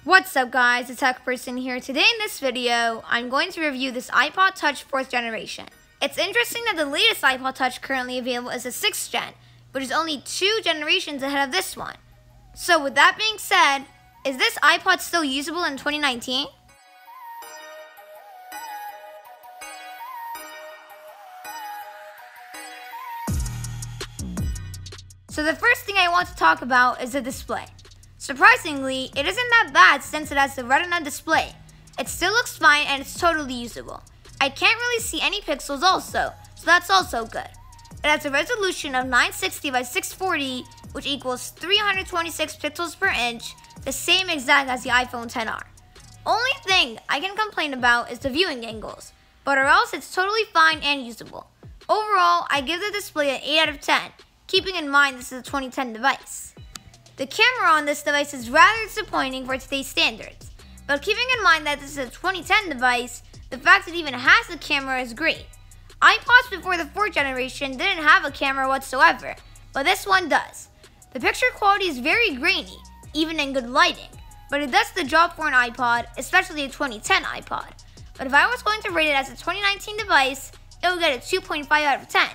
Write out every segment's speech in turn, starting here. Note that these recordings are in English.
What's up guys, TheTechPerson here. Today in this video, I'm going to review this iPod Touch 4th generation. It's interesting that the latest iPod Touch currently available is the 6th gen, which is only 2 generations ahead of this one. So with that being said, is this iPod still usable in 2019? So the first thing I want to talk about is the display. Surprisingly, it isn't that bad since it has the Retina display. It still looks fine and it's totally usable. I can't really see any pixels also, so that's also good. It has a resolution of 960 by 640, which equals 326 pixels per inch, the same exact as the iPhone XR. Only thing I can complain about is the viewing angles, but or else it's totally fine and usable. Overall, I give the display an 8 out of 10, keeping in mind this is a 2010 device. The camera on this device is rather disappointing for today's standards, but keeping in mind that this is a 2010 device, the fact that it even has a camera is great. iPods before the 4th generation didn't have a camera whatsoever, but this one does. The picture quality is very grainy, even in good lighting, but it does the job for an iPod, especially a 2010 iPod. But if I was going to rate it as a 2019 device, it would get a 2.5 out of 10.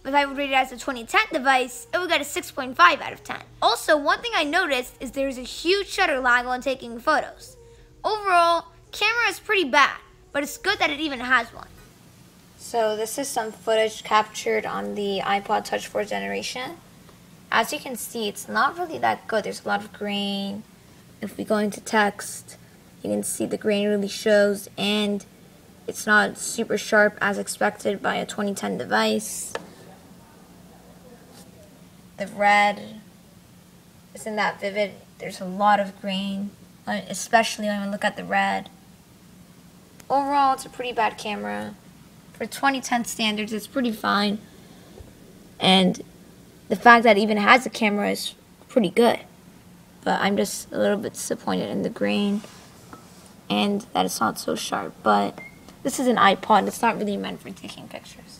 If I would rate it as a 2010 device, it would get a 6.5 out of 10. Also, one thing I noticed is there is a huge shutter lag when taking photos. Overall, camera is pretty bad, but it's good that it even has one. So this is some footage captured on the iPod Touch 4th generation. As you can see, it's not really that good. There's a lot of grain. If we go into text, you can see the grain really shows, and it's not super sharp as expected by a 2010 device. The red isn't that vivid. There's a lot of grain, especially when we look at the red. Overall, it's a pretty bad camera. For 2010 standards, it's pretty fine. And the fact that it even has a camera is pretty good. But I'm just a little bit disappointed in the grain and that it's not so sharp. But this is an iPod. It's not really meant for taking pictures.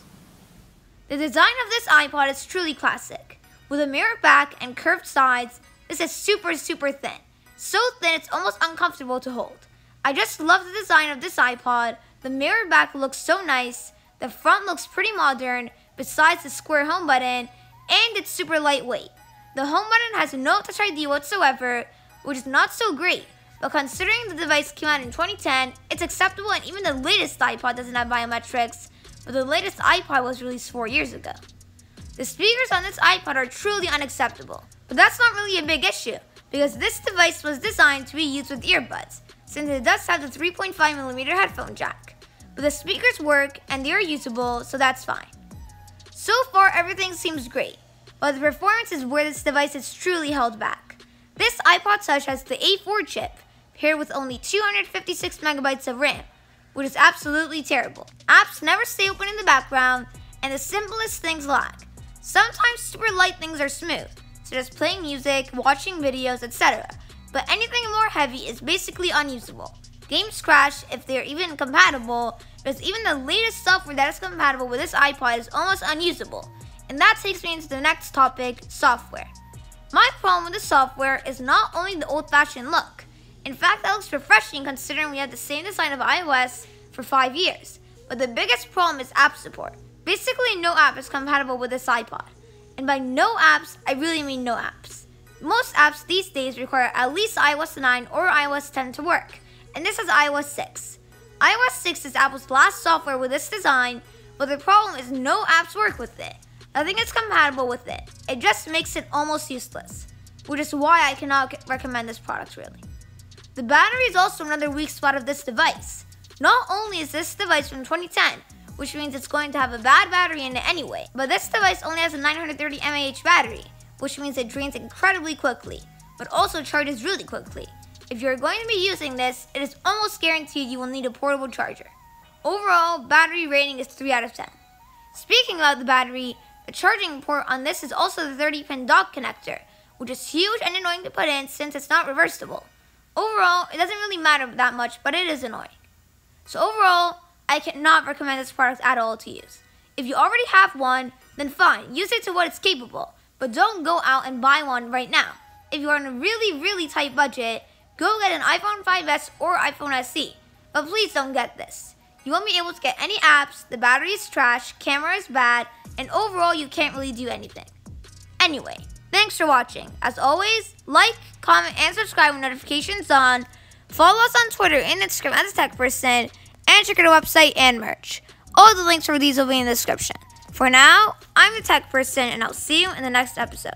The design of this iPod is truly classic. With a mirror back and curved sides, this is super thin. So thin it's almost uncomfortable to hold. I just love the design of this iPod. The mirror back looks so nice, the front looks pretty modern, besides the square home button, and it's super lightweight. The home button has no Touch ID whatsoever, which is not so great, but considering the device came out in 2010, it's acceptable, and even the latest iPod doesn't have biometrics, but the latest iPod was released 4 years ago. The speakers on this iPod are truly unacceptable, but that's not really a big issue because this device was designed to be used with earbuds, since it does have the 3.5mm headphone jack. But the speakers work and they are usable, so that's fine. So far, everything seems great, but the performance is where this device is truly held back. This iPod Touch has the A4 chip, paired with only 256MB of RAM, which is absolutely terrible. Apps never stay open in the background, and the simplest things lag. Sometimes super light things are smooth, such as playing music, watching videos, etc. But anything more heavy is basically unusable. Games crash if they are even compatible, because even the latest software that is compatible with this iPod is almost unusable. And that takes me into the next topic, software. My problem with the software is not only the old-fashioned look. In fact, that looks refreshing considering we had the same design of iOS for 5 years. But the biggest problem is app support. Basically, no app is compatible with this iPod. And by no apps, I really mean no apps. Most apps these days require at least iOS 9 or iOS 10 to work, and this is iOS 6. iOS 6 is Apple's last software with this design, but the problem is no apps work with it. Nothing is compatible with it. It just makes it almost useless, which is why I cannot recommend this product really. The battery is also another weak spot of this device. Not only is this device from 2010, which means it's going to have a bad battery in it anyway. But this device only has a 930 mAh battery, which means it drains incredibly quickly, but also charges really quickly. If you're going to be using this, it is almost guaranteed you will need a portable charger. Overall, battery rating is 3 out of 10. Speaking about the battery, the charging port on this is also the 30-pin dock connector, which is huge and annoying to put in since it's not reversible. Overall, it doesn't really matter that much, but it is annoying. So overall, I cannot recommend this product at all to use. If you already have one, then fine, use it to what it's capable, but don't go out and buy one right now. If you are on a really tight budget, go get an iPhone 5S or iPhone SE. But please don't get this. You won't be able to get any apps, the battery is trash, camera is bad, and overall you can't really do anything. Anyway, thanks for watching. As always, like, comment, and subscribe with notifications on. Follow us on Twitter and Instagram at TheTechPerson, and check out our website and merch. All the links for these will be in the description. For now, I'm the Tech Person, and I'll see you in the next episode.